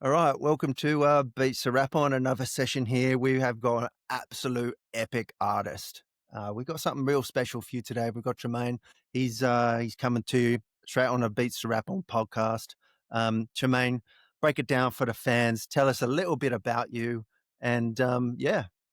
All right, welcome to Beats to Rap On, another session here. We have got an absolute epic artist. We've got something real special for you today. We've got Tramaine. He's coming to you straight on a Beats to Rap On podcast. Tramaine, break it down for the fans. Tell us a little bit about you, and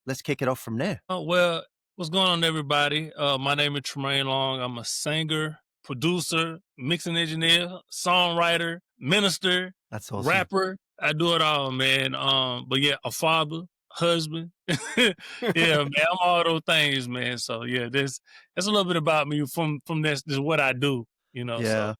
let's kick it off from there. Oh, well, what's going on, everybody? My name is Tramaine Long. I'm a singer, producer, mixing engineer, songwriter, minister, That's awesome. rapper. I do it all, man. But yeah, a father, husband. Yeah, man, I'm all those things, man. So yeah, that's a little bit about me from this what I do, you know. Yeah. So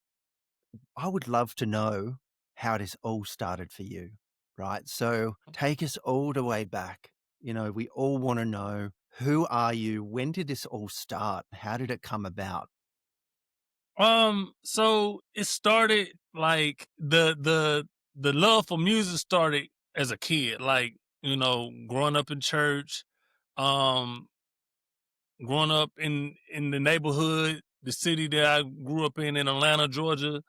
I would love to know how this all started for you, right? So take us all the way back. You know, we all want to know, who are you? When did this all start? How did it come about? so it started like the love for music started as a kid, like, you know, growing up in church, um, growing up in the neighborhood, the city that I grew up in Atlanta, Georgia,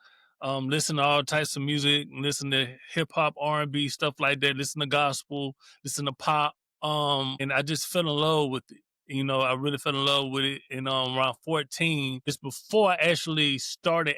listen to all types of music, listen to hip hop, R&B, stuff like that, listen to gospel, listen to pop. And I just fell in love with it. You know, I really fell in love with it in around 14. It's before I actually started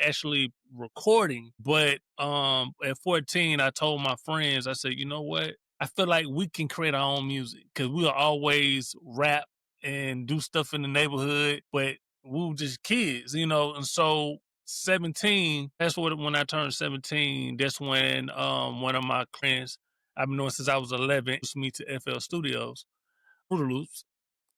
recording. But at 14, I told my friends, I said, you know what? I feel like we can create our own music because we will always rap and do stuff in the neighborhood, but we were just kids, you know. And so 17, when I turned 17, that's when one of my friends I've been knowing since I was 11 introduced me to FL Studios, Fruit Loops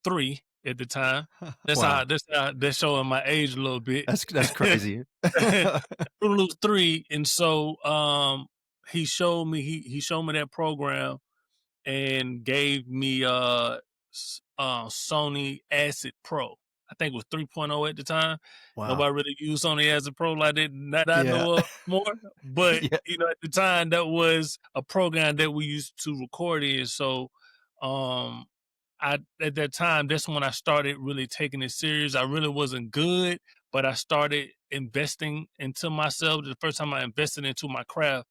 3 at the time. Wow. That's showing my age a little bit. That's crazy. Fruit Loops 3. And so he showed me that program and gave me Sony Acid Pro. I think it was 3.0 at the time. Wow. Nobody really used Sony Acid Pro like that. Not I know of more. But Yeah. you know, at the time that was a program that we used to record in. So at that time, that's when I started really taking it serious. I really wasn't good, but I started investing into myself. The first time I invested into my craft,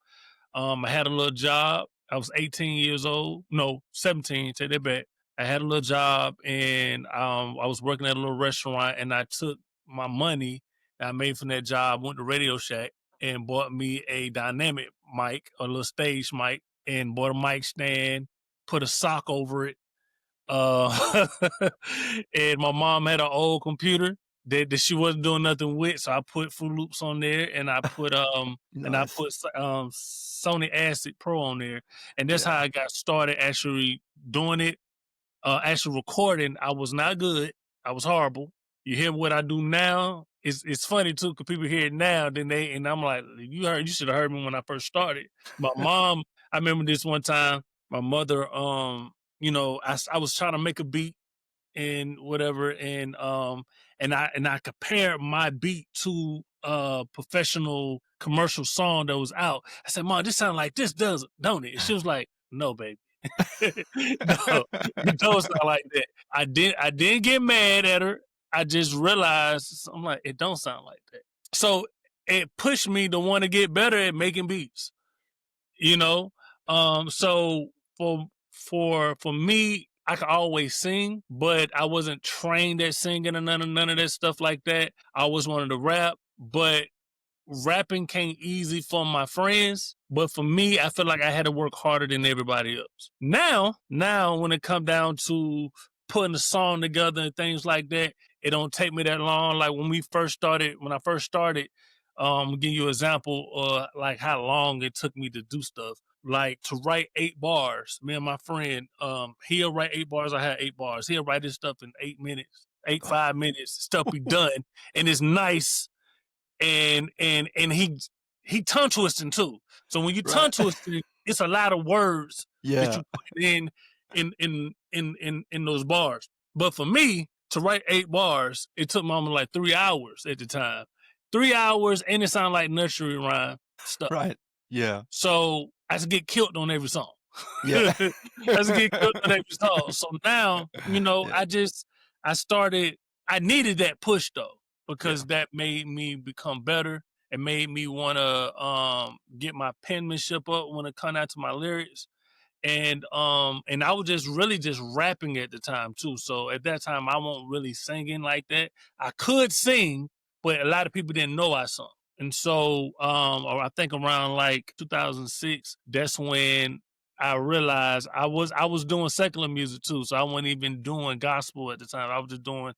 I had a little job. I was 18 years old. No, 17, take that back. I had a little job and I was working at a little restaurant, and I took my money that I made from that job, went to RadioShack and bought me a dynamic mic, a little stage mic, and bought a mic stand, put a sock over it. And my mom had an old computer that she wasn't doing nothing with, so I put Fruit Loops on there, and I put Nice. Sony Acid Pro on there, and that's how I got started actually doing it. Actually recording, I was not good. I was horrible. You hear what I do now? It's funny too, because people hear it now, and I'm like, you should have heard me when I first started. My mom, I remember this one time, my mother, you know, I was trying to make a beat and whatever, and I compared my beat to a professional commercial song that was out. I said, Mom, this sounds like this, don't it? And she was like, no, baby. No, it don't sound like that. I didn't get mad at her. I just realized, I'm like, it don't sound like that. So it pushed me to want to get better at making beats, you know? So for me, I could always sing, but I wasn't trained at singing or none of that stuff like that. I always wanted to rap, but rapping came easy for my friends. But for me, I feel like I had to work harder than everybody else. Now, when it come down to putting a song together and things like that, it don't take me that long. Like when I first started, I'll give you an example like how long it took me to do stuff. Like to write 8 bars. Me and my friend, he'll write 8 bars. I had 8 bars. He'll write this stuff in 8 minutes, 5 minutes, stuff be done. And it's nice. And he tongue twisting too. So when you tongue twisting, it's a lot of words that you put in those bars. But for me to write 8 bars, it took me almost like 3 hours at the time. 3 hours, and it sounded like nursery rhyme stuff. Right. Yeah. So I had to get killed on every song. Yeah. I had to get killed on every song. So now, you know, I needed that push though, because that made me become better. It made me want to get my penmanship up when it come out to my lyrics. And I was just rapping at the time too. So at that time I wasn't really singing like that. I could sing, but a lot of people didn't know I sung. And so or I think around like 2006, that's when I realized I was doing secular music too. So I wasn't even doing gospel at the time. I was just doing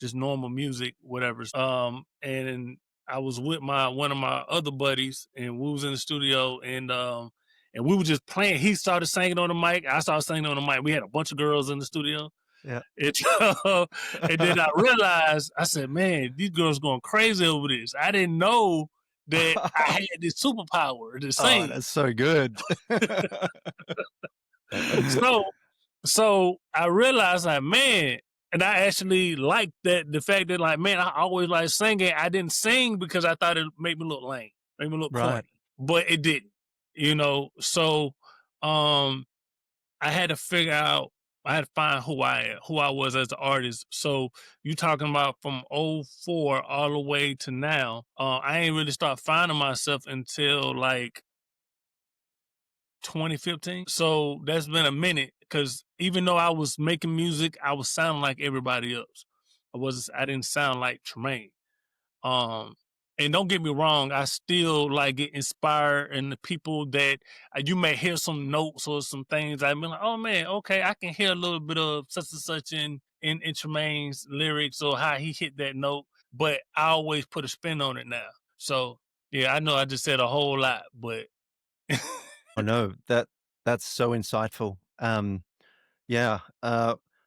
just normal music, whatever. And I was with one of my other buddies, and we was in the studio, and we were just playing. He started singing on the mic. I started singing on the mic. We had a bunch of girls in the studio. Yeah. And then I realized, I said, man, these girls going crazy over this. I didn't know that I had this superpower to Oh, sing. that's so good. So I realized, like, man, and I actually liked the fact that, like, man, I always like singing. I didn't sing because I thought it made me look lame, made me look Right. corny, but it didn't, So, I had to figure out, I had to find who I was as an artist. So you talking about from '04 all the way to now, I ain't really start finding myself until like 2015. So that's been a minute, because even though I was making music, I was sounding like everybody else. I didn't sound like Tramaine. Um, and don't get me wrong, I still like get inspired, and the people that you may hear some notes or some things, I've been like, oh man, okay, I can hear a little bit of such and such in Tremaine's lyrics or how he hit that note, but I always put a spin on it now. So yeah, I know I just said a whole lot, but Oh no, that's so insightful. Yeah.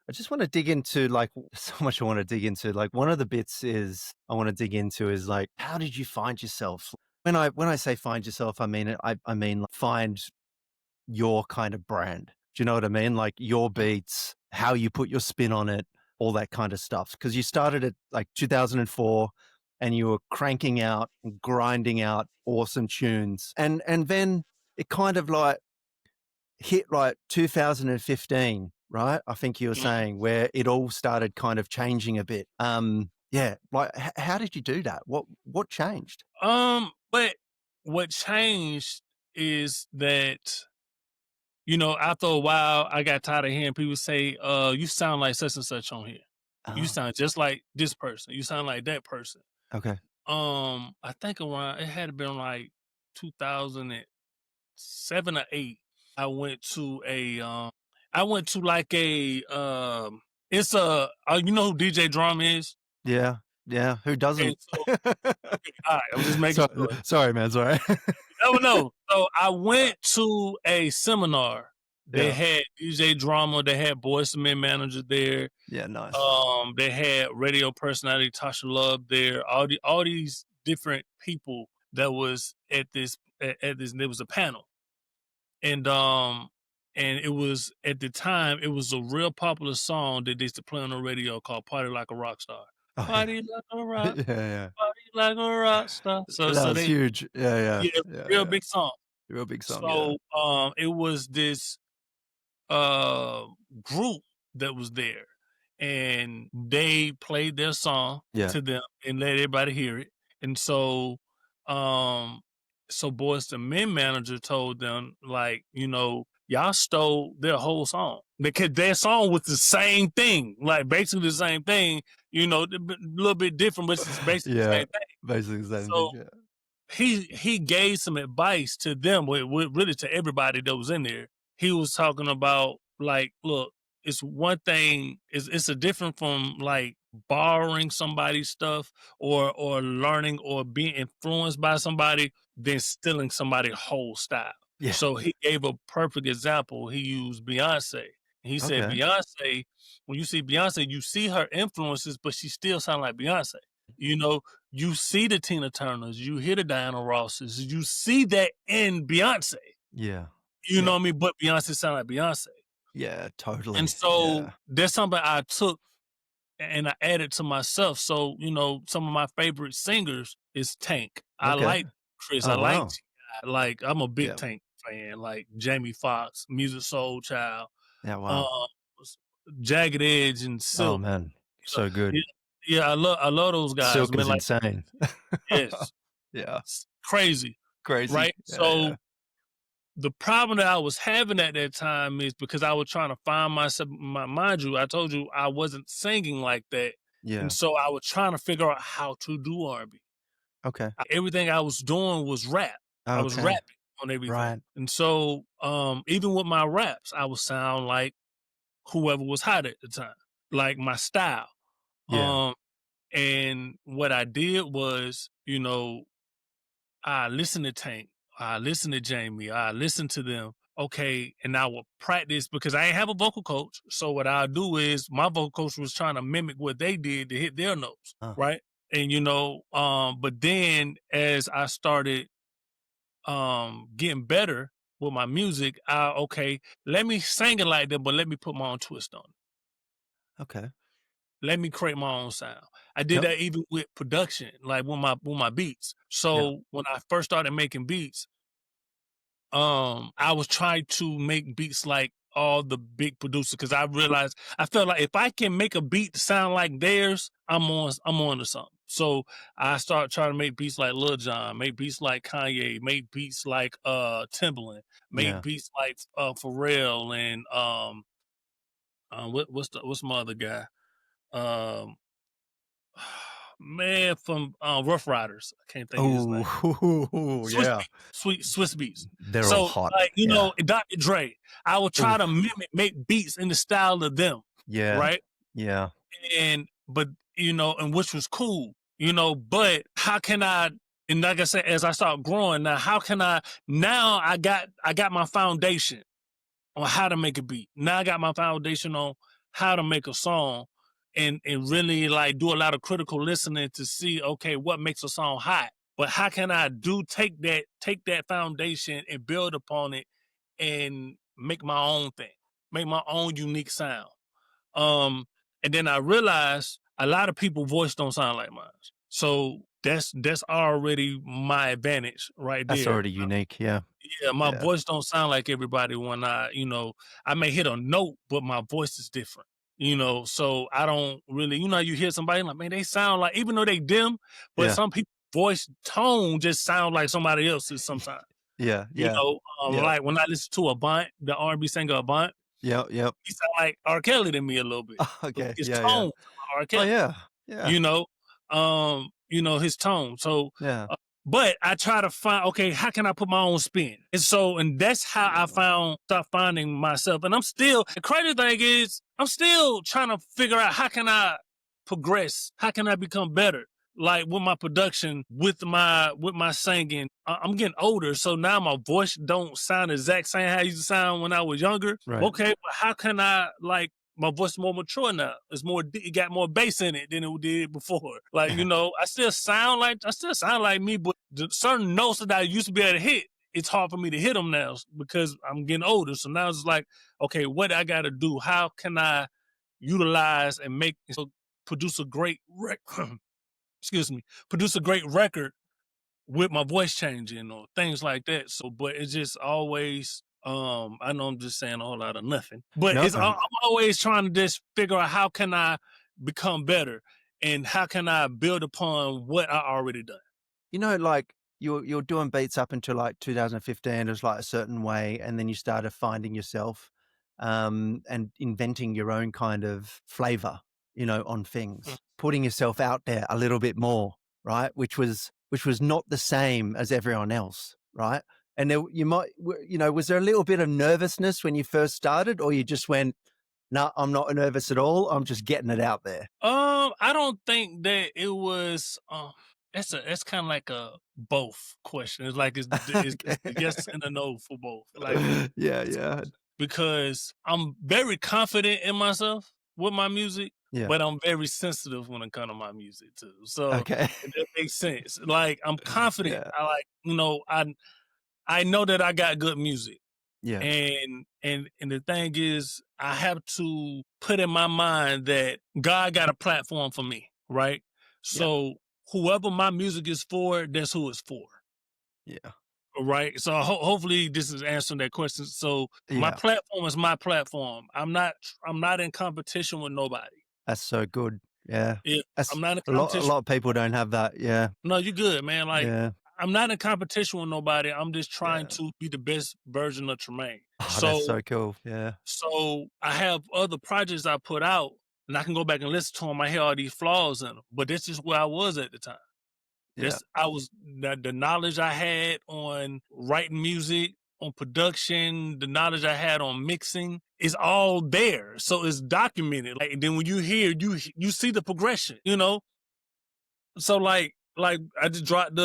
I just want to dig into like so much I want to dig into. Like one of the bits is I want to dig into is like, how did you find yourself? When I say find yourself, I mean I mean like, find your kind of brand. Do you know what I mean? Like your beats, how you put your spin on it, all that kind of stuff. Because you started at like 2004 and you were cranking out and grinding out awesome tunes. And then it kind of like hit like 2015, right? I think you were saying where it all started kind of changing a bit. Yeah, like how did you do that? What changed? But what changed is that, after a while, I got tired of hearing people say, you sound like such and such on here. You Oh, sound just like this person. You sound like that person. okay. I think around, it had been like 2007 or 8. I went to like it's you know who DJ Drum is? Yeah, yeah. Who Okay, doesn't? so, okay, all right, I'm just making sure. Sorry, man. Sorry. No. So I went to a seminar. They Yeah. had DJ Drama. They had Boyz II Men manager there. Yeah. Nice. They had radio personality Tasha Love there. All these different people that was at this. There was a panel, and it was, at the time, it was a real popular song that they used to play on the radio called "Party Like a Rock Star." Oh, Party like a rock, yeah. Yeah. party like a rock star. So That was they, huge. Yeah. yeah, Yeah. real Yeah. big song. Real big song. Yeah. So it was this uh group that was there, and they played their song Yeah. to them and let everybody hear it. And so Boyz II Men manager told them, like, y'all stole their whole song, because their song was the same thing, like basically the same thing, a little bit different, but it's basically the Yeah. same thing. Basically the same So thing. Yeah. he gave some advice to them, really to everybody that was in there. He was talking about, like, look, it's one thing, it's a different from like borrowing somebody's stuff or learning or being influenced by somebody than stealing somebody's whole style. Yeah. So he gave a perfect example. He used Beyonce. He said, Okay. Beyonce, when you see Beyonce, you see her influences, but she still sound like Beyonce. You see the Tina Turners, you hear the Diana Rosses, you see that in Beyonce. Yeah. You know what I mean? But Beyonce sound like Beyonce. Yeah. Totally. And so Yeah. that's something I took and I added to myself. So, some of my favorite singers is Tank. I Okay. like Chris. I Oh, like wow. T.I. Like, I'm a big Yeah. Tank fan. Like Jamie Foxx, Music Soul Child, Yeah. Wow. Jagged Edge, and Oh Silk. man, So, so good. yeah, I love those guys. Silk Man, is like, insane. yes. Yeah. It's crazy, Crazy. right? Yeah, yeah. So the problem that I was having at that time is because I was trying to find myself. Mind you, I told you I wasn't singing like that, and Yeah. so I was trying to figure out how to do R&B. Okay. Everything I was doing was rap. I was Okay. rapping on everything, Right. and so even with my raps, I would sound like whoever was hot at the time, like my style. Yeah. Um, and what I did was, I listened to Tank, I listened to Jamie, I listened to them. Okay, and I would practice because I ain't have a vocal coach. So what I'll do is my vocal coach was trying to mimic what they did to hit their notes, Uh, right? And but then as I started getting better with my music, let me sing it like that, but let me put my own twist on it. okay. Let me create my own sound. I did Yep. that even with production, like with my beats. Yeah. So when I first started making beats, I was trying to make beats like all the big producers because I realized I felt like if I can make a beat sound like theirs, I'm on to something. So I started trying to make beats like Lil Jon, make beats like Kanye, make beats like Timbaland, make Yeah. beats like Pharrell and what's my other guy? Um Man, from Rough Riders. I can't think of his name. Oh, Swiss yeah. Beats, Swiss Beats. They're all So, hot. like, Yeah. Dr. Dre, I would try to Oof. make beats in the style of them, Yeah. right? Yeah. But and which was cool, but how can I, and like I said, as I start growing now, now I got my foundation on how to make a beat. Now I got my foundation on how to make a song and really like do a lot of critical listening to see, okay, what makes a song hot. But how can I take that foundation and build upon it and make my own thing, make my own unique sound. Um, and then I realized a lot of people voice don't sound like mine. So that's already my advantage right That's there. already unique. Yeah. Yeah, my Yeah. voice don't sound like everybody when I may hit a note, but my voice is different. So I don't really, you hear somebody like, man, they sound like, even though they dim, but Yeah. some people voice tone just sound like somebody else's sometimes. Yeah. Yeah. Yeah. Like when I listen to Avant, the R&B singer Avant, Yep. Yep. he sound like R. Kelly to me a little bit. Okay. His Yeah. Yeah. tone, R. Oh, Kelly, yeah. Yeah. you know, his tone. So, Yeah. but I try to find, okay, how can I put my own spin? And that's how I start finding myself. And the crazy thing is, I'm still trying to figure out how can I progress? How can I become better? Like with my production, with my singing, I'm getting older, so now my voice don't sound exact same how it used to sound when I was younger. Right. Okay, but how can I my voice is more mature now? It got more bass in it than it did before. Like I still sound like me, but the certain notes that I used to be able to hit, it's hard for me to hit them now because I'm getting older. So now it's like, okay, what I got to do? How can I utilize and produce a great excuse me, produce a great record with my voice changing or things like that. So, but it's just always, I know I'm just saying a whole lot of nothing, but No. I'm always trying to just figure out how can I become better and how can I build upon what I already done. Like you're doing beats up until like 2015. It was like a certain way, and then you started finding yourself, and inventing your own kind of flavor, on Mm. things, putting yourself out there a little bit more, right? Which was not the same as everyone else, right? And there, was there a little bit of nervousness when you first started, or you just went, "No, I'm not nervous at all. I'm just getting it out there." I don't think that it was. That's kind of like a both question. It's like it's a yes and a no for both. Like Yeah, yeah, because I'm very confident in myself with my music, yeah. but I'm very sensitive when it comes to my music too. So Okay. if that makes sense. Like I'm confident. Yeah, I know that I got good music. yeah, And the thing is, I have to put in my mind that God got a platform for me, right? yeah, So whoever my music is for, that's who it's for. yeah, Right. So hopefully this is answering that question. So my yeah. platform is my platform. I'm not in competition with nobody. That's so good. Yeah, Yeah. that's I'm not in a lot. A competition. lot of people don't have that. Yeah, No, you good, man. Like yeah, I'm not in competition with nobody. I'm just trying Yeah. to be the best version of Tramaine. Oh, that's So so cool. Yeah. so I have other projects I put out, and I can go back and listen to them. I hear all these flaws in them, but this is where I was at the time. Yeah. This I was the knowledge I had on writing music, on production, the knowledge I had on mixing is all there. So it's documented. Like, and then when you hear, you see the progression, you know? So like I just dropped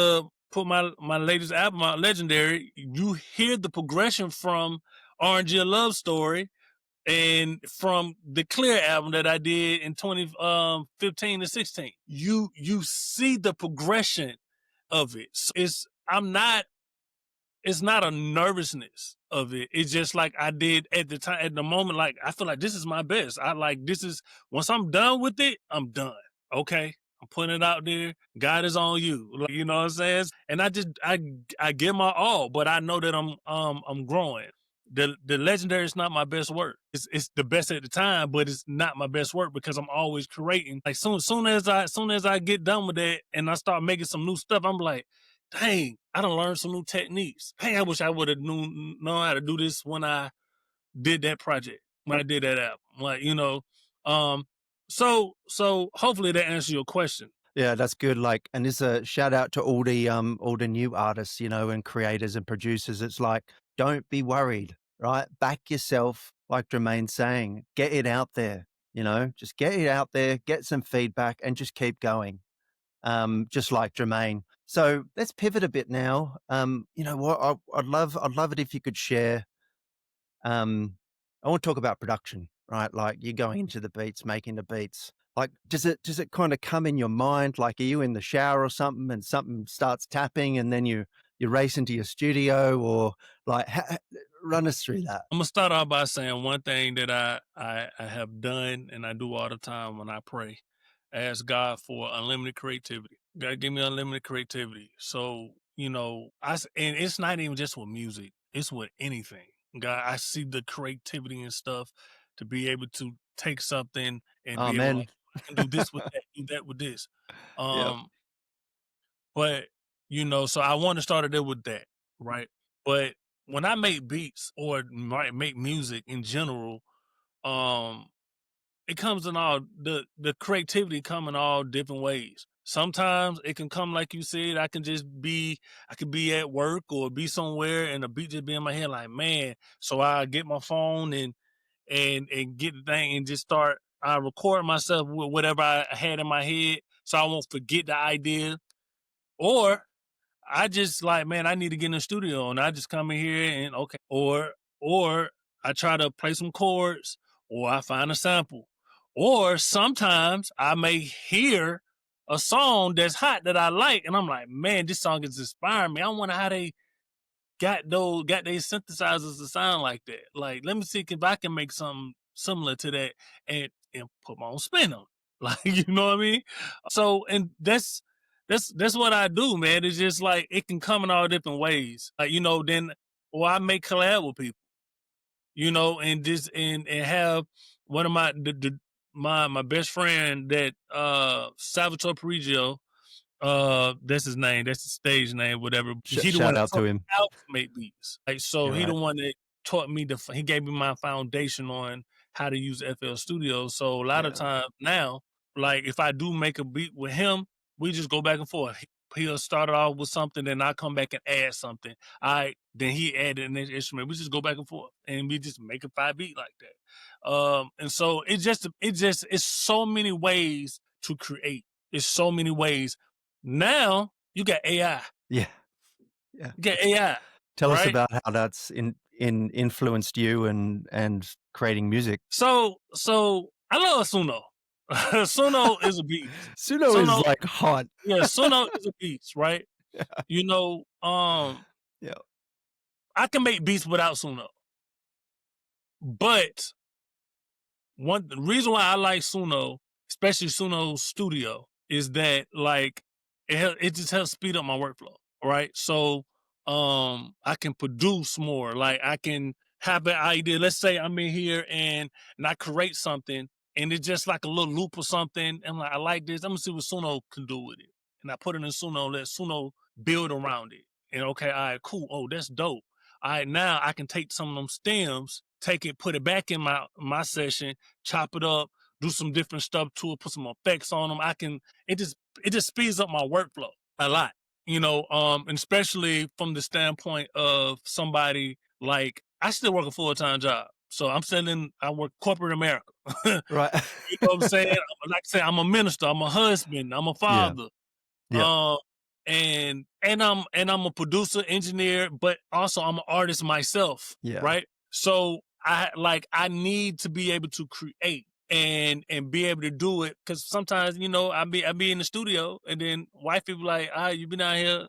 put my latest album out, Legendary. You hear the progression from RNG A Love Story and from the Clear album that I did in 2015 to 16. You see the progression of it. So it's not a nervousness of it. It's just like I did at the time, at the moment, like I feel like this is my best. I like this is once I'm done with it, I'm done. Okay. I'm putting it out there. God is on you. Like, you know what I'm saying? And I give my all, but I know that I'm growing. The Legendary is not my best work. It's the best at the time, but it's not my best work because I'm always creating. Like soon as I get done with that and I start making some new stuff, I'm like, dang, I done learned some new techniques. Hey, I wish I would have known how to do this when I did that project, when I did that album. Like, you know, um, so hopefully that answers your question. Yeah, that's good. Like, and it's a shout out to all the new artists, you know, and creators and producers. It's like, don't be worried, right? Back yourself, like Tremaine's saying, get it out there, you know, just get it out there, get some feedback, and just keep going. Just like Tremaine. So let's pivot a bit now. You know what? I'd love it if you could share. I want to talk about production, right? Like you're going into the beats, making the beats. Like, does it kind of come in your mind? Like, are you in the shower or something, and something starts tapping, and then you race into your studio, or like, run us through that. I'm gonna start off by saying one thing that I have done and I do all the time when I pray. I ask God for unlimited creativity. God, give me unlimited creativity. So, you know, and it's not even just with music, it's with anything. God, I see the creativity and stuff to be able to take something and be able, Amen. like, I can do this with that, do that with this. Yep. Um, but you know, so I want to start it there with that, right? But when I make beats or make music in general, um, it comes in all the creativity come in all different ways. Sometimes it can come like you said. I could be at work or be somewhere and a beat just be in my head like, man. So I get my phone and get the thing and just start. I record myself with whatever I had in my head, so I won't forget the idea. Or I just like, man, I need to get in the studio, and I just come in here and okay, or I try to play some chords, or I find a sample, or sometimes I may hear a song that's hot that I like, and I'm like, man, this song is inspiring me. I wonder how they got these synthesizers to sound like that. Like, let me see if I can make something similar to that and put my own spin on it. Like, you know what I mean? So, and that's what I do, man. It's just like it can come in all different ways. Like, you know, then or I make collab with people, you know, and just and have one of my best friend that Salvatore Parigio, that's his name. That's his stage name, whatever. He the one Shout that out taught to me him. how to make beats. Like, so You're he the right. one that taught me he gave me my foundation on how to use FL Studio. So a lot of Yeah. times now, like if I do make a beat with him, we just go back and forth. He'll start it off with something, then I come back and add something. Then he added an instrument. We just go back and forth, and we just make a 5 beat like that. And so it's so many ways to create. It's so many ways. Now you got AI. Yeah. Yeah. You got AI, Tell us right? about how that's in influenced you and creating music. So I love Suno. Suno is a beast. Suno is Suno, like hot. yeah, Suno is a beast, right? Yeah. You know, Yeah. I can make beats without Suno, but the reason why I like Suno, especially Suno Studio, is that like it just helps speed up my workflow, right? So I can produce more. Like I can have an idea. Let's say I'm in here and I create something and it's just like a little loop or something. And like I like this. I'm gonna see what Suno can do with it. And I put it in Suno, let Suno build around it. And okay, all right, cool. Oh, that's dope. All right, now I can take some of them stems, take it, put it back in my session, chop it up, do some different stuff to it, put some effects on them. It just speeds up my workflow a lot, and especially from the standpoint of somebody like I still work a full-time job. So I work corporate America. Right. You know what I'm saying? Like I say, I'm a minister, I'm a husband, I'm a Yeah. father. Yeah. And I'm a producer, engineer, but also I'm an artist myself, Yeah. right? So I need to be able to create and be able to do it, because sometimes I be in the studio and then wife be like, you been out here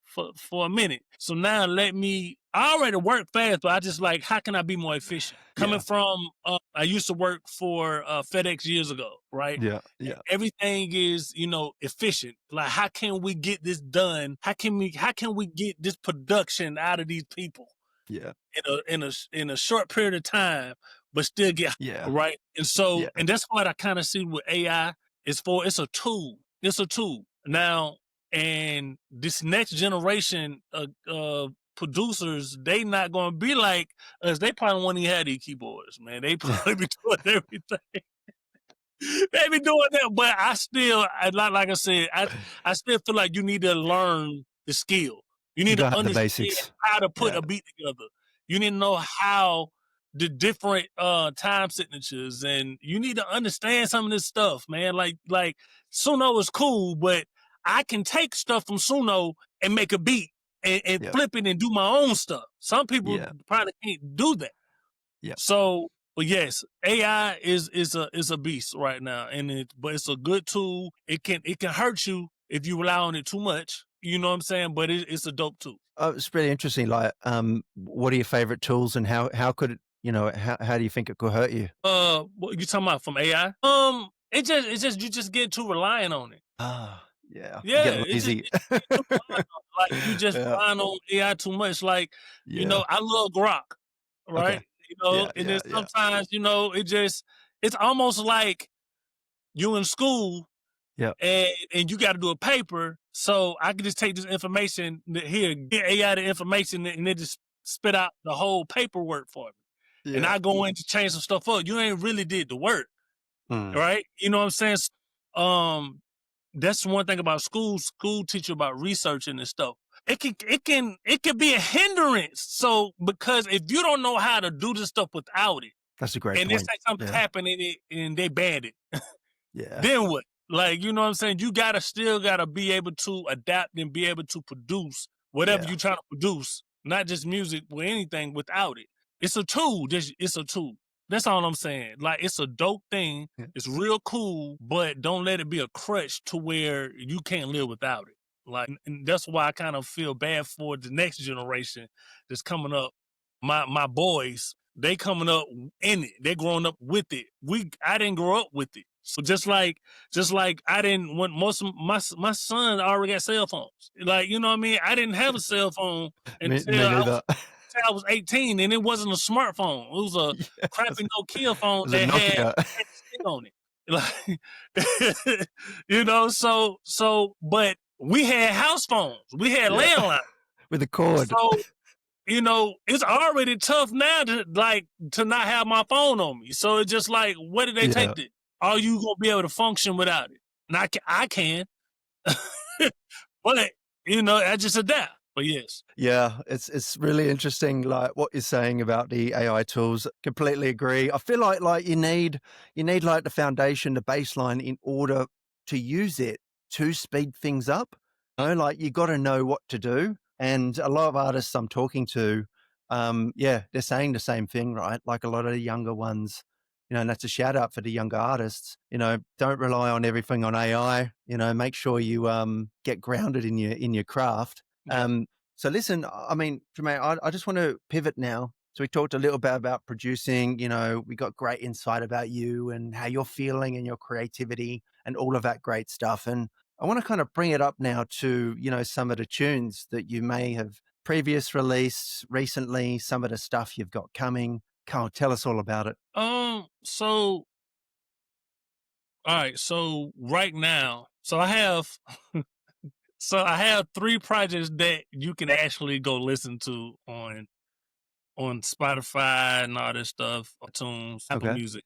for a minute. So now I already work fast, but I just like, how can I be more efficient? Coming Yeah. from, I used to work for FedEx years ago, right? Yeah. Yeah. Everything is, efficient. Like, how can we get this done? How can we get this production out of these people Yeah. in a short period of time, but still get Yeah. right? And so, Yeah. and that's what I kind of see with AI is for. It's a tool. It's a tool now. And this next generation of producers, they not going to be like us. They probably won't even have these keyboards, man. They probably be doing everything. They be doing that, but like I said, I still feel like you need to learn the skill. You You need to gotta have the understand basics. how to put Yeah. a beat together. You need to know how the different time signatures, and you need to understand some of this stuff, man. Like Suno is cool, but I can take stuff from Suno and make a beat and Yeah. flip it and do my own stuff. Some people Yeah. probably can't do that. Yeah. So, but yes, AI is a beast right now, but it's a good tool. It can hurt you if you rely on it too much. You know what I'm saying? But it's a dope tool. Oh, it's really interesting. Like, what are your favorite tools, and how could it, how do you think it could hurt you? What you talking about from AI? It's just you just get too reliant on it. Ah, yeah. You Yeah, get lazy. you get too reliant on it. Like you just Yeah. relying on AI too much. Like Yeah. I love Grok, Okay. right? Yeah. And then Yeah. Yeah. sometimes it's almost like you in school Yeah. and you got to do a paper. So I can just take this information here, get AI the information, and it just spit out the whole paperwork for me. And Yeah. I go in to change some stuff up. You ain't really did the work, Mm. right? You know what I'm saying? That's one thing about school. School teach you about researching and stuff. It can be a hindrance. So because if you don't know how to do this stuff without it, That's a great and it's point. like something's Yeah. happening and they banned it, Yeah. then what? Like, you know what I'm saying? You still gotta be able to adapt and be able to produce whatever Yeah. you're trying to produce, not just music or anything without it. It's a tool. It's a tool. That's all I'm saying. Like, it's a dope thing. Yeah. It's real cool, but don't let it be a crutch to where you can't live without it. Like, and that's why I kind of feel bad for the next generation that's coming up. My boys, they coming up in it. They growing up with it. I didn't grow up with it. So just like I didn't, when most of my son already got cell phones. Like, you know what I mean? I didn't have a cell phone Me until neither. I was 18, and it wasn't a smartphone. It was a Yeah. crappy Nokia phone It was a that had Nokia. a stick on it. Like, but we had house phones. We had Yeah. landlines. With a cord. So, it's already tough now to not have my phone on me. So it's just like, where did they Yeah. take it? Are you gonna be able to function without it? And I can, but I just adapt. But yes, Yeah, it's really interesting, like what you're saying about the AI tools. Completely agree. I feel like you need like the foundation, the baseline, in order to use it to speed things up. Like you got to know what to do. And a lot of artists I'm talking to, yeah, they're saying the same thing, right? Like a lot of the younger ones, and that's a shout out for the younger artists. Don't rely on everything on AI. Make sure you get grounded in your craft. yeah. So listen, I mean, Tramaine, I just want to pivot now. So we talked a little bit about producing, we got great insight about you and how you're feeling and your creativity and all of that great stuff. And I want to kind of bring it up now to, some of the tunes that you may have previous released recently, some of the stuff you've got coming. Come on, tell us all about it. So all right. So right now, so I have So I have 3 projects that you can actually go listen to on Spotify and all this stuff, iTunes, Apple Okay. Music,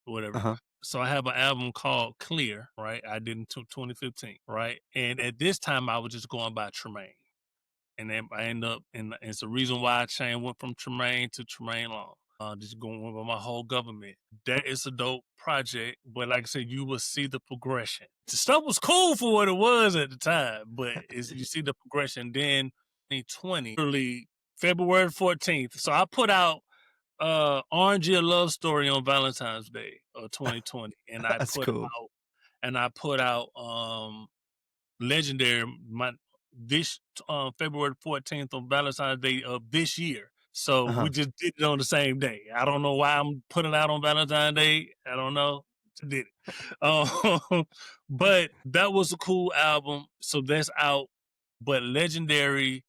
or whatever. Uh-huh. So I have an album called Clear, right? I did in 2015, right? And at this time, I was just going by Tramaine. And then I end up, and it's the reason why I went from Tramaine to Tramaine Long. Just going with my whole government. That is a dope project, but like I said, you will see the progression. The stuff was cool for what it was at the time, but you see the progression. Then 2020, literally February 14th. So I put out Orange Year Love Story on Valentine's Day of 2020, and That's cool. I put out Legendary this February 14th on Valentine's Day of this year. So we Uh-huh. just did it on the same day. I don't know why I'm putting it out on Valentine's Day. I don't know. Just did it. But that was a cool album. So that's out. But Legendary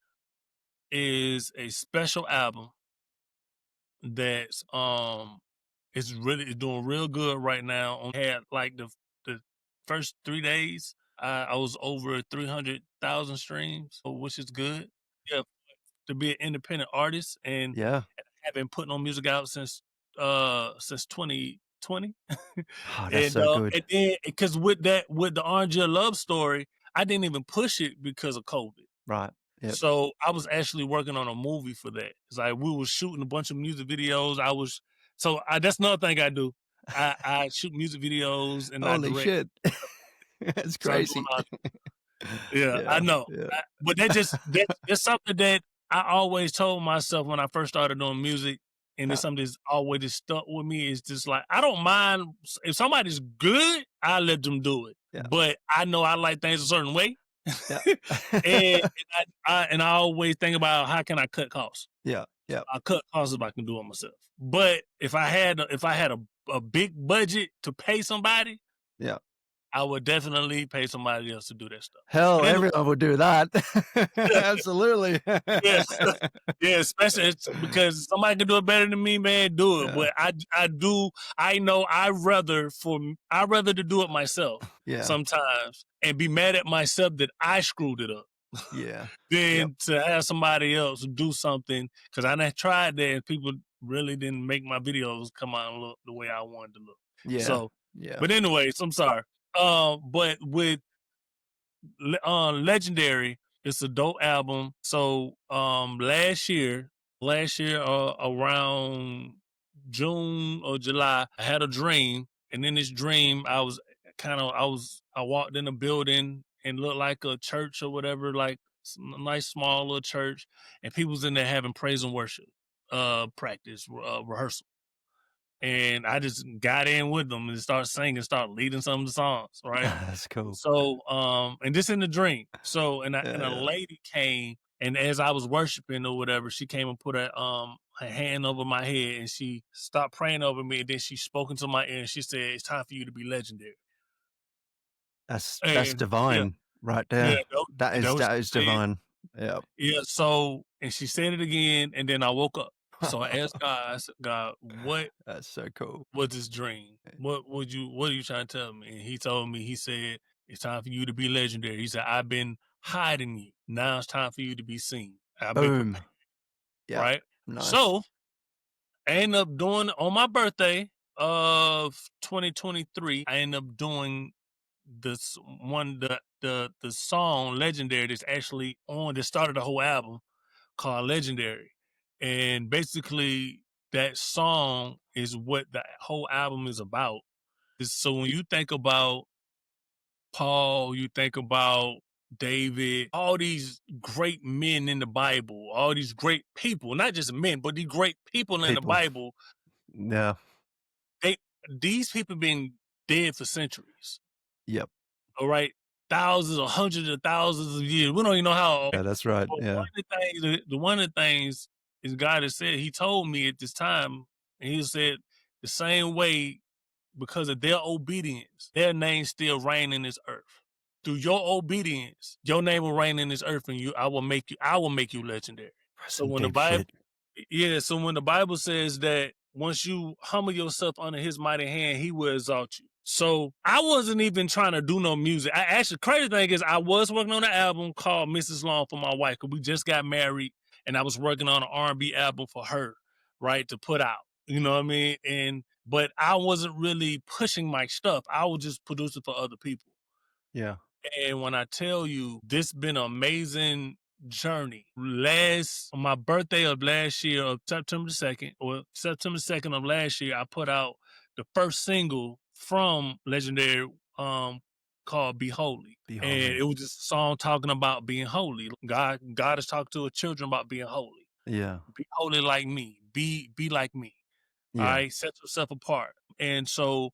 is a special album that's it's doing real good right now. Had like the first 3 days, I was over 300,000 streams, which is good. Yeah, to be an independent artist and Yeah. have been putting on music out since 2020. Oh, that's so good. And then because with the Orange Year Love Story, I didn't even push it because of COVID. Right. Yep. So I was actually working on a movie for that. It's like we were shooting a bunch of music videos. That's another thing I do. I shoot music videos and I Holy direct. shit. That's So I'm doing crazy. all, yeah, I know. Yeah. But that's something that I always told myself when I first started doing music, and it's something that's always just stuck with me. It's just like I don't mind if somebody's good, I let them do it. Yeah. But I know I like things a certain way. Yeah. and I always think about how can I cut costs. Yeah. Yeah. I cut costs if I can do it myself. But if I had a big budget to pay somebody, Yeah. I would definitely pay somebody else to do that stuff. Hell, everyone would do that. Absolutely. Yeah, yeah, especially because somebody can do it better than me, man. Do it, Yeah. but I know I'd rather to do it myself. Yeah. Sometimes and be mad at myself that I screwed it up. Yeah. Than to have somebody else do something because I done tried that and people really didn't make my videos come out and look the way I wanted to look. Yeah. So, Yeah. but anyways, I'm sorry. But with Legendary, it's a dope album. So last year around June or July, I had a dream, and in this dream I walked in a building and looked like a church or whatever, like a nice small little church, and people was in there having praise and worship practice rehearsal. And I just got in with them and started singing, started leading some of the songs, right? That's cool. So, and this in the dream. So, and a lady came, and as I was worshiping or whatever, she came and put her hand over my head, and she stopped praying over me, and then she spoke into my ear, and she said, "It's time for you to be legendary." That's And divine right there. That is divine. Yeah. Yeah. So, and she said it again, and then I woke up. So I asked God, I said, God, what That's so cool. was this dream? What are you trying to tell me? And he told me, he said, it's time for you to be legendary. He said, I've been hiding you. Now it's time for you to be seen. Boom. Yeah. Right? Nice. So I ended up doing on my birthday of 2023, I ended up doing this one, the song Legendary that's actually on that started the whole album called Legendary. And basically that song is what the whole album is about. So when you think about Paul, you think about David, all these great men in the Bible, all these great people, not just men, but these great people in the Bible. Yeah. These people been dead for centuries. Yep. All right. Thousands or hundreds of thousands of years. We don't even know how. Yeah, that's right. Yeah. One of the things is God has said, he told me at this time, and he said the same way, because of their obedience, their name still reign in this earth. Through your obedience, your name will reign in this earth, and I will make you legendary. So when the Bible says that once you humble yourself under his mighty hand, he will exalt you. So I wasn't even trying to do no music. I actually, crazy thing is, I was working on an album called Mrs. Long for my wife, because we just got married, and I was working on an R&B album for her, right, to put out. You know what I mean? But I wasn't really pushing my stuff. I was just producing for other people. Yeah. And when I tell you, this been an amazing journey. On my birthday of last year, of September 2nd, or September 2nd of last year, I put out the first single from Legendary called Be Holy. Be And holy. it was just a song talking about being holy. God is talking to his children about being holy. Yeah. Be holy like me. Be like me. All Yeah. right. Set yourself apart. And so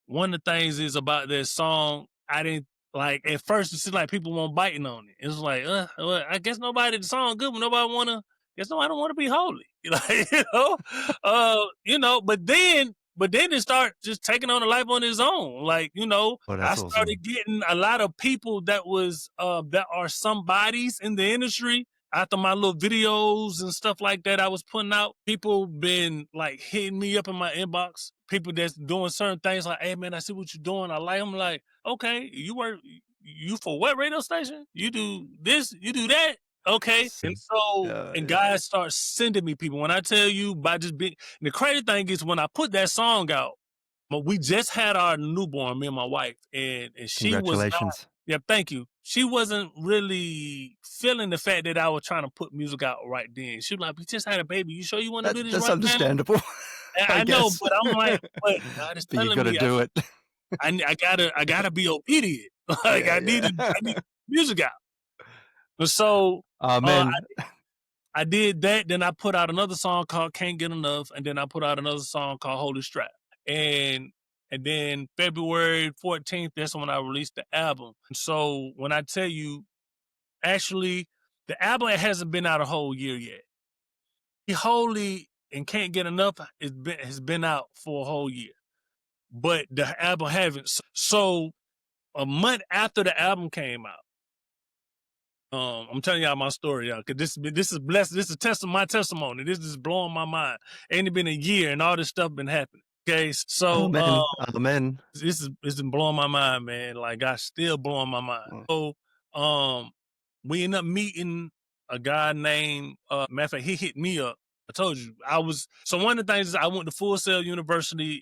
one of the things is about this song, I didn't like at first it seemed like people weren't biting on it. It was like, well, I guess the song good, but nobody don't want to be holy. Like, but then it started just taking on a life on its own. Like, Oh, I that's awesome. started getting a lot of people that are somebodies in the industry. After my little videos and stuff like that I was putting out, people been like hitting me up in my inbox. People that's doing certain things like, hey man, I see what you're doing. I like them. Like, okay, you for what radio station? You do this, you do that. Okay. And so, and guys start sending me people. When I tell you by just being, the crazy thing is when I put that song out, but we just had our newborn, me and my wife, and she was not. Congratulations. Yeah, thank you. She wasn't really feeling the fact that I was trying to put music out right then. She was like, "We just had a baby. You sure you want to do this That's right now?" understandable. I know, guess. but I'm like, but God is But you telling got to me do it. I gotta be obedient. Like Yeah, I yeah. need music out. And so Man. I did that. Then I put out another song called Can't Get Enough. And then I put out another song called Holy Strap. And then February 14th, that's when I released the album. And so when I tell you, actually, the album hasn't been out a whole year yet. Holy and Can't Get Enough has been out for a whole year. But the album haven't. So a month after the album came out, I'm telling y'all my story, y'all, because this is blessed. This is my testimony. This is blowing my mind. Ain't been a year and all this stuff been happening. Okay, so Amen. this been blowing my mind, man. Like God's still blowing my mind. So we ended up meeting a guy named matter of fact, he hit me up. I told you so one of the things is I went to Full Sail University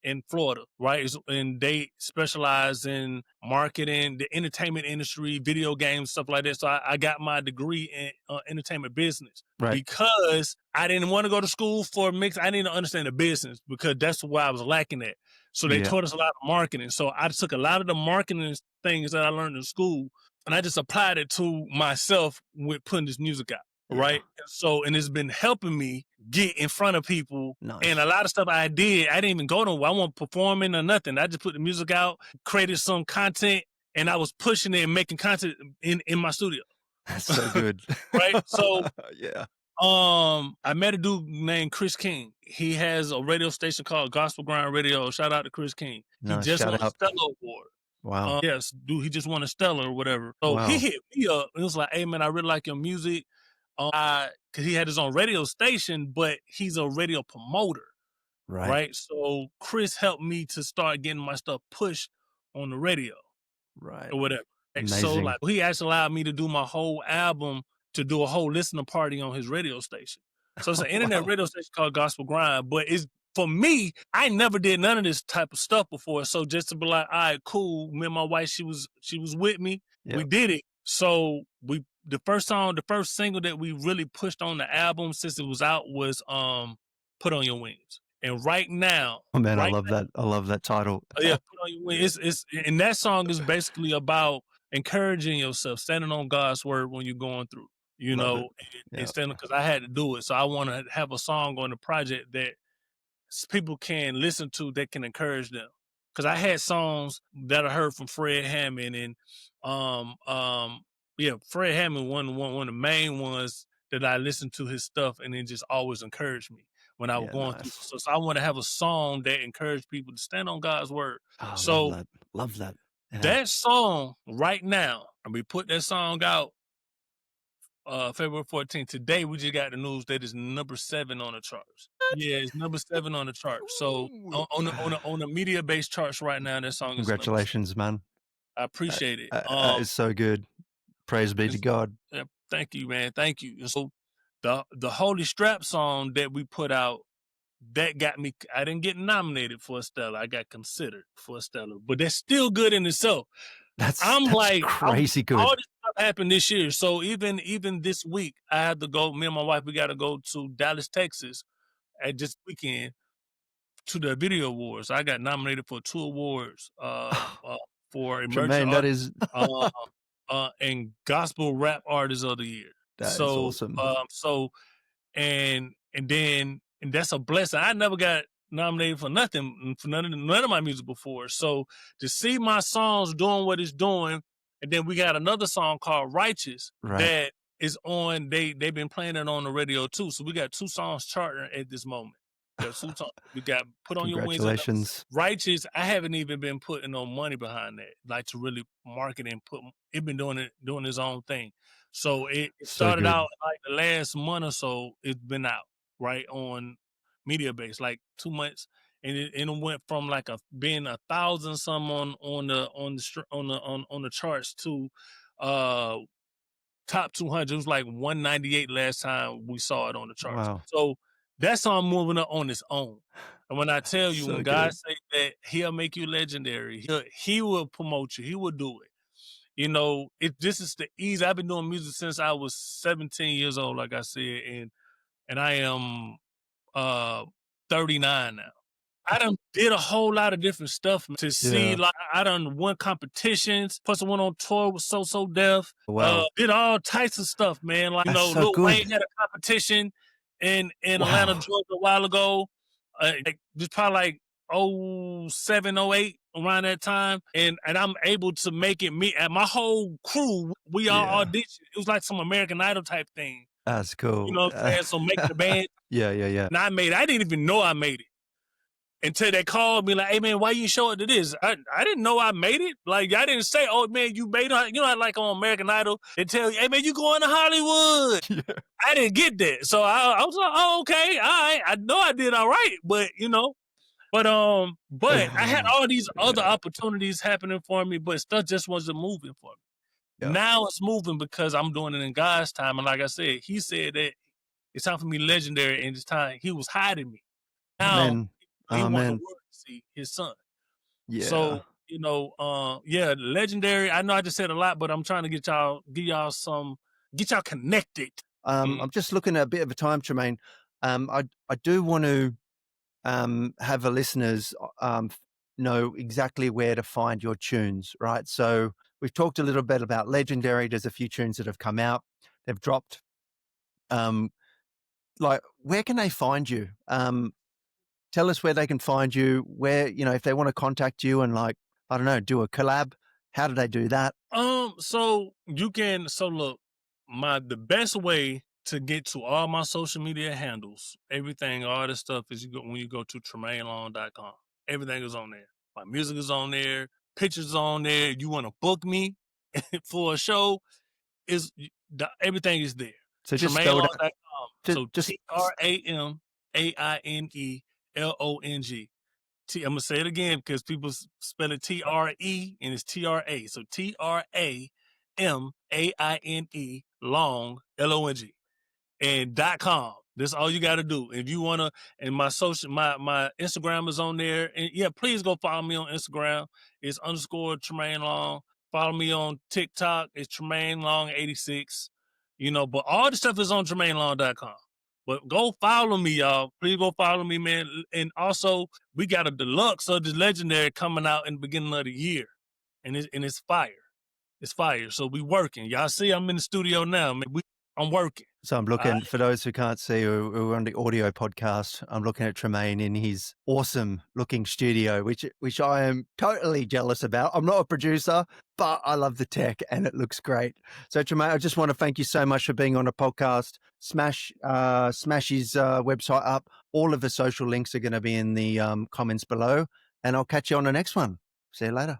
in Florida, right? And they specialize in marketing, the entertainment industry, video games, stuff like that. So I got my degree in entertainment business. Right. Because I didn't want to go to school for mix. I didn't understand the business because that's why I was lacking at. So they taught us a lot of marketing. So I took a lot of the marketing things that I learned in school and I just applied it to myself with putting this music out. Right. So, and it's been helping me get in front of people. Nice. And a lot of stuff I didn't even go nowhere. I wasn't performing or nothing. I just put the music out, created some content, and I was pushing it and making content in my studio. That's so good. Right. So, yeah. I met a dude named Chris King. He has a radio station called Gospel Grind Radio. Shout out to Chris King. Nice. He just won a Shout out. Stellar Award. Wow. Yes, dude, he just won a Stellar or whatever. So he hit me up. It was like, hey man, I really like your music. Cause he had his own radio station, but he's a radio promoter. Right. So Chris helped me to start getting my stuff pushed on the radio. Right. Or whatever. Amazing. So like he actually allowed me to do my whole album, to do a whole listening party on his radio station. So it's an internet radio station called Gospel Grind, but it's for me, I never did none of this type of stuff before. So just to be like, all right, cool. Me and my wife, she was with me. Yep. We did it. So the first single that we really pushed on the album since it was out was Put On Your Wings. And right now, man, I love that. I love that title. Yeah, Put On Your Wings. And that song is basically about encouraging yourself, standing on God's word when you're going through, and standing, because I had to do it. So I want to have a song on the project that people can listen to that can encourage them. Because I had songs that I heard from Fred Hammond and Fred Hammond, one of the main ones that I listened to his stuff, and it just always encouraged me when I was going through. So I want to have a song that encouraged people to stand on God's word. So love that. Yeah. That song right now, and we put that song out February 14th. Today we just got the news that it's number 7 on the charts. Yeah, it's number 7 on the charts. So on the media based charts right now, that song is number 7. Congratulations, man. I appreciate it. It's so good. Praise be to God. Thank you, man. Thank you. And so the Holy Strap song that we put out, that got me. I didn't get nominated for a Stellar. I got considered for a Stellar, but that's still good in itself. That's crazy good. All this stuff happened this year. So even this week, I had to go. Me and my wife, we got to go to Dallas, Texas, at this weekend to the Video Awards. I got nominated for 2 awards for emerging Tramaine, that is and gospel rap artist of the year. That is awesome. And that's a blessing. I never got nominated for nothing, for none of my music before. So to see my songs doing what it's doing, and then we got another song called Righteous that is on. They've been playing it on the radio too. So we got 2 songs charting at this moment. We got Put On Your Wings. Congratulations. Righteous, I haven't even been putting no money behind that, like to really market and put. It been doing its own thing. So it started out like the last month or so. It's been out right on media base, like 2 months, and it went from like being 1,000 some on the charts to top 200. It was like 198 last time we saw it on the charts. Wow. So that song moving up on its own. And when I tell you, when God say that He'll make you legendary, He will promote you. He will do it. You know, this is the easy. I've been doing music since I was 17 years old, like I said, and I am 39 now. I done did a whole lot of different stuff to see. Like I done won competitions. Plus, I went on tour with So Def. Wow. Did all types of stuff, man. Like Lil Wayne had a competition in Atlanta, Georgia, a while ago. Just probably like 07, 08, around that time, and I'm able to make it. Me and my whole crew, we all auditioned. It was like some American Idol type thing. That's cool. You know what I'm saying? So making the band. Yeah. And I made it. I didn't even know I made it until they called me like, "Hey man, why you show it to this?" I didn't know I made it. Like I didn't say, "Oh man, you made it." You know, like on American Idol, they tell you, "Hey man, you going to Hollywood." Yeah. I didn't get that, so I was like, "Oh okay, all right." I know I did all right, but you know, but I had all these other opportunities happening for me, but stuff just wasn't moving for me. Yeah. Now it's moving because I'm doing it in God's time, and like I said, He said that it's time for me legendary, and it's time He was hiding me. Now. Amen. He wanted the world to see His Son. Yeah. So, you know, legendary. I know I just said a lot, but I'm trying to get y'all connected. I'm just looking at a bit of a time, Tramaine. I do want to have the listeners know exactly where to find your tunes, right? So we've talked a little bit about legendary. There's a few tunes that have come out. They've dropped. Like, where can they find you? Tell us where they can find you, where, you know, if they want to contact you and like, I don't know, do a collab, how do they do that? So you can, look, the best way to get to all my social media handles, everything, all this stuff is when you go to TramaneLong.com. Everything is on there. My music is on there, pictures on there. You want to book me for a show, everything is there. So just TramaneLong.com. So TramaneLong. I'm going to say it again because people spell it TRE and it's TRA. So TRAMAINE long, LONG, and .com. That's all you got to do. If you want to, and my Instagram is on there. And yeah, please go follow me on Instagram. It's _Tramaine Long. Follow me on TikTok. It's Tramaine Long 86. You know, but all the stuff is on TramaneLong.com. But go follow me, y'all. Please go follow me, man. And also, we got a deluxe of the legendary coming out in the beginning of the year. And it's fire. It's fire. So we working. Y'all see I'm in the studio now, man. I'm working. So I'm looking, for those who can't see, who are on the audio podcast, I'm looking at Tramaine in his awesome looking studio, which I am totally jealous about. I'm not a producer, but I love the tech and it looks great. So Tramaine, I just want to thank you so much for being on the podcast. Smash his website up. All of the social links are going to be in the comments below, and I'll catch you on the next one. See you later.